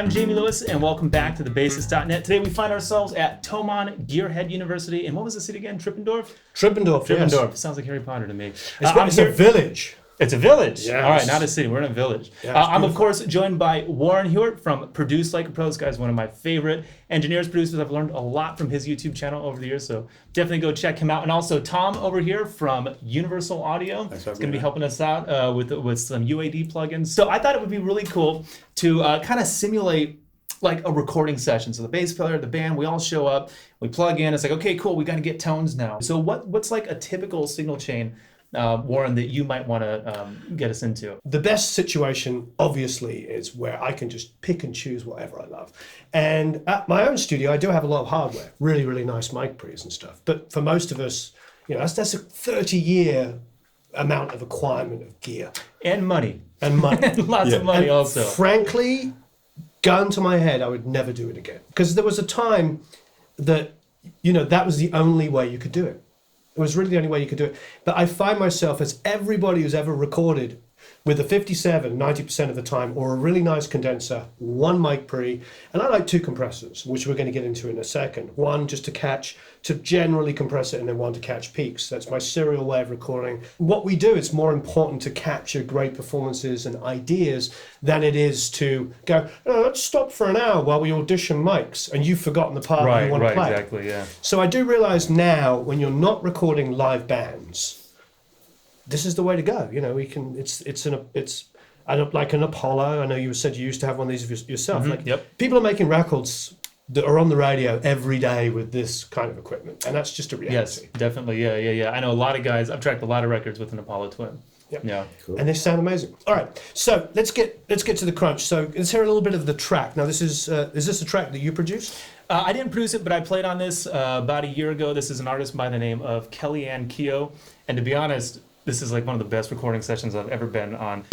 I'm Jamie Lewis, and welcome back to thebassist.net. Today we find ourselves at Thomann Gearhead University, and what was the city again? Trippendorf? Trippendorf, Yes. Sounds like Harry Potter to me. It's a village. It's a village. Yes. All right, not a city. We're in a village. Yeah, I'm, of course, joined by Huart from Produce Like a Pro. This guy's one of my favorite engineers, producers. I've learned a lot from his YouTube channel over the years, so definitely go check him out. And also Tom over here from Universal Audio. He's going to be helping us out with some UAD plugins. So I thought it would be really cool to kind of simulate like a recording session. So the bass player, the band, we all show up, we plug in. It's like, okay, cool, we got to get tones now. So what's like a typical signal chain, Warren, that you might want to get us into? The best situation, obviously, is where I can just pick and choose whatever I love. And at my own studio, I do have a lot of hardware, really, really nice mic pre's and stuff. But for most of us, you know, that's a 30-year amount of acquirement of gear. And money. And money. Lots of money also. Frankly, gun to my head, I would never do it again. Because there was a time that, you know, that was the only way you could do it. It was really the only way you could do it. But I find myself, as everybody who's ever recorded with a 57, 90% of the time, or a really nice condenser, one mic pre, and I like two compressors, which we're going to get into in a second. One just to generally compress it, and then one to catch peaks. That's my serial way of recording. What we do is more important to capture great performances and ideas than it is to go, oh, let's stop for an hour while we audition mics, and you've forgotten the part you want to play. Right, exactly, yeah. So I do realize now, when you're not recording live bands, this is the way to go. You know, we can. It's like an Apollo. I know you said you used to have one of these yourself. People are making records that are on the radio every day with this kind of equipment, and that's just a reality. Yes, definitely. Yeah. I know a lot of guys. I've tracked a lot of records with an Apollo Twin. Yep. Yeah, cool. And they sound amazing. All right, so let's get to the crunch. So let's hear a little bit of the track. Now, this is this a track that you produced? I didn't produce it, but I played on this about a year ago. This is an artist by the name of Kellyanne Keogh, and to be honest, this is like one of the best recording sessions I've ever been on.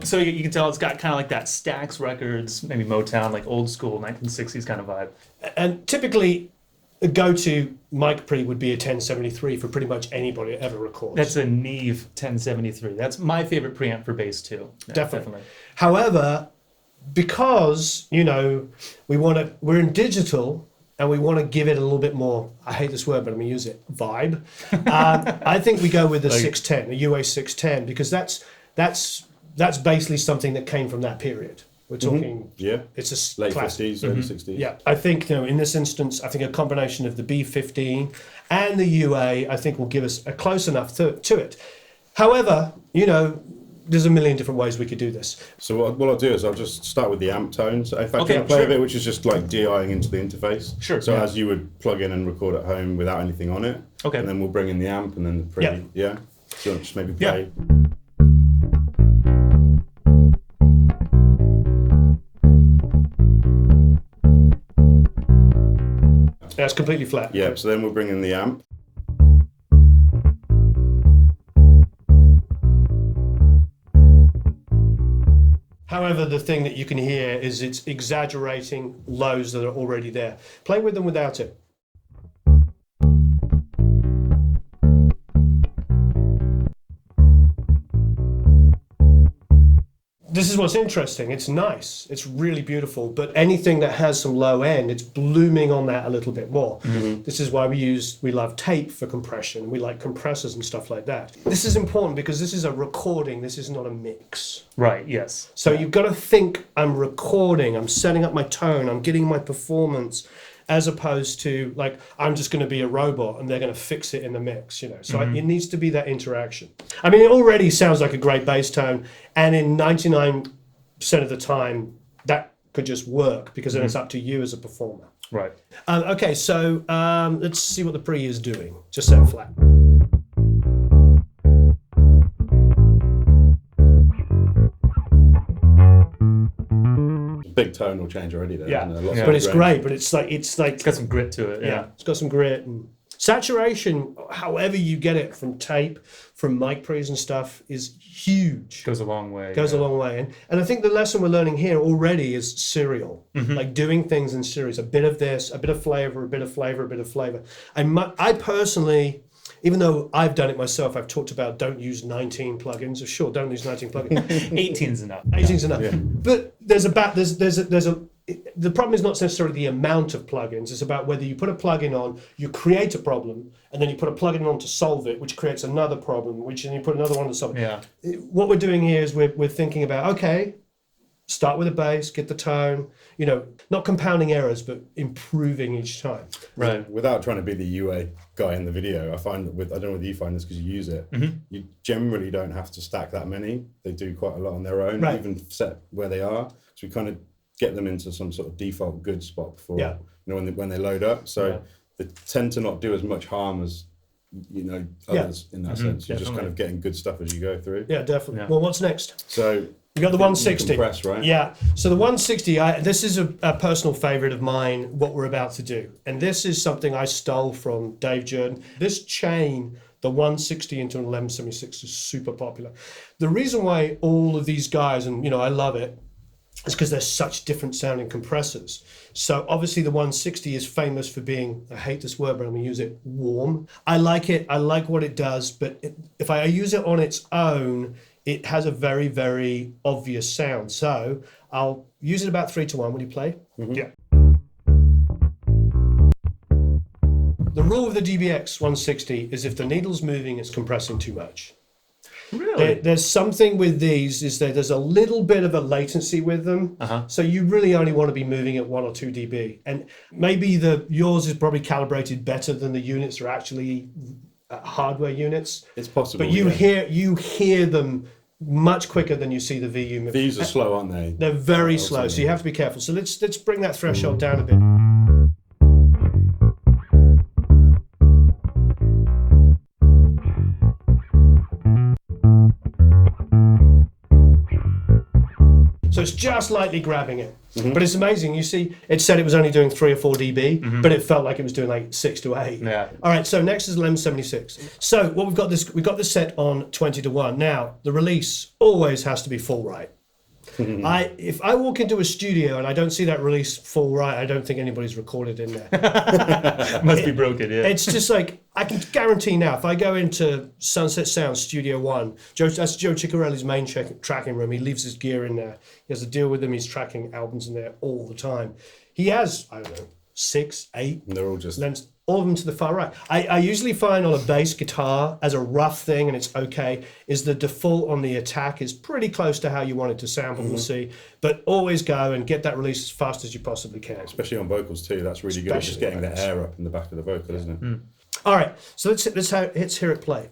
So you can tell it's got kind of like that Stax Records, maybe Motown, like old school 1960s kind of vibe. And typically, a go-to mic pre would be a 1073 for pretty much anybody that ever records. That's a Neve 1073. That's my favorite preamp for bass too. Yeah, definitely. However, because, you know, we're in digital and we want to give it a little bit more, I hate this word, but I'm going to use it, vibe. I think we go with a 610, a UA 610, because that's basically something that came from that period. We're talking, it's a late classic. 50s, early 60s. Yeah, I think, you know, in this instance, I think a combination of the B15 and the UA, I think will give us a close enough to it. However, you know, there's a million different ways we could do this. So what I'll do is I'll just start with the amp tone. So if I can play a bit, which is just like DIing into the interface. Sure. So as you would plug in and record at home without anything on it. Okay. And then we'll bring in the amp and then the pre. Yeah. So you want to just maybe play. Yeah. That's completely flat. Yeah, so then we'll bring in the amp. However, the thing that you can hear is it's exaggerating lows that are already there. Play with them without it. This is what's interesting. It's nice. It's really beautiful. But anything that has some low end, it's blooming on that a little bit more. Mm-hmm. This is why we love tape for compression. We like compressors and stuff like that. This is important because this is a recording. This is not a mix. Right, yes. So you've got to think, I'm recording, I'm setting up my tone, I'm getting my performance, as opposed to like, I'm just going to be a robot and they're going to fix it in the mix, you know. So it needs to be that interaction. I mean, it already sounds like a great bass tone, and in 99% of the time, that could just work, because then it's up to you as a performer. Right. Okay, so let's see what the pre is doing. Just set flat. big tonal change already there. Yeah, Isn't there? but it's great. But it's like It's got some grit to it. Yeah. it's got some grit and saturation. However you get it from tape, from mic pre's and stuff, is huge. Goes a long way. Goes a long way. And I think the lesson we're learning here already is serial, like doing things in series. A bit of this, a bit of flavor, a bit of flavor, a bit of flavor. I personally, even though I've done it myself, I've talked about don't use 19 plugins. Sure, don't use 19 plugins. 18's enough. 18's enough. Yeah. But there's the problem is not necessarily the amount of plugins. It's about whether you put a plugin on, you create a problem, and then you put a plugin on to solve it, which creates another problem, which then you put another one to solve it. Yeah. What we're doing here is we're thinking about, okay, start with a bass, get the tone, not compounding errors, but improving each time. Right. Without trying to be the UA guy in the video, I find that I don't know whether you find this because you use it, you generally don't have to stack that many. They do quite a lot on their own, even set where they are. So we kind of get them into some sort of default good spot before, when they load up. So they tend to not do as much harm as, others in that sense. You're just kind of getting good stuff as you go through. Yeah, definitely. Yeah. Well, what's next? So you got the 160. Compress, right? Yeah. So the 160, this is a personal favorite of mine, what we're about to do. And this is something I stole from Dave Jordan. This chain, the 160 into an 1176, is super popular. The reason why all of these guys, and I love it, is because they're such different sounding compressors. So obviously the 160 is famous for being, I hate this word, but I'm going to use it, warm. I like it. I like what it does. But if I use it on its own, it has a very, very obvious sound. So I'll use it about 3-1. Will you play? Yeah. The rule of the DBX 160 is if the needle's moving, it's compressing too much. Really? There's something with these is that there's a little bit of a latency with them. So you really only want to be moving at 1 or 2 dB. And maybe yours is probably calibrated better than the units are actually hardware units. It's possible. But you hear them much quicker than you see the VU move. These are slow, aren't they? They're very slow, so you have to be careful. So let's bring that threshold down a bit. So it's just lightly grabbing it. But it's amazing. You see, it said it was only doing 3 or 4 dB, but it felt like it was doing like 6 to 8. Yeah. All right, so next is 1176. So what we've got this set on 20-1. Now, the release always has to be full right. If I walk into a studio and I don't see that release full right, I don't think anybody's recorded in there. Must be broken, yeah. It's just like, I can guarantee now, if I go into Sunset Sound Studio 1, that's Joe Ciccarelli's main tracking room. He leaves his gear in there. He has to deal with them. He's tracking albums in there all the time. He has, 6, 8. And they're all just... lens, all of them to the far right. I usually find on a bass guitar, as a rough thing, and it's okay, is the default on the attack is pretty close to how you want it to sample, we'll see. But always go and get that release as fast as you possibly can. Especially on vocals too, that's really good. It's just getting the air up in the back of the vocal, isn't it? All right, so let's hear it play.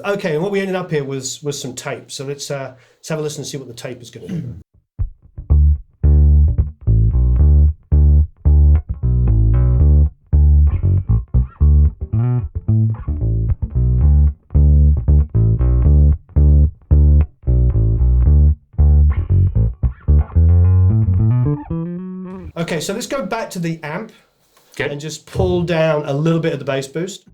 Okay, and what we ended up here was some tape. So let's have a listen and see what the tape is going to do. Okay, so let's go back to the amp and just pull down a little bit of the bass boost.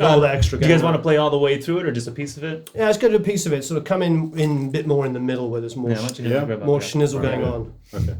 All the extra. Do you guys want to play all the way through it or just a piece of it? Yeah, let's go to a piece of it. Sort of come in a bit more in the middle where there's more, more schnizzle going on. Okay.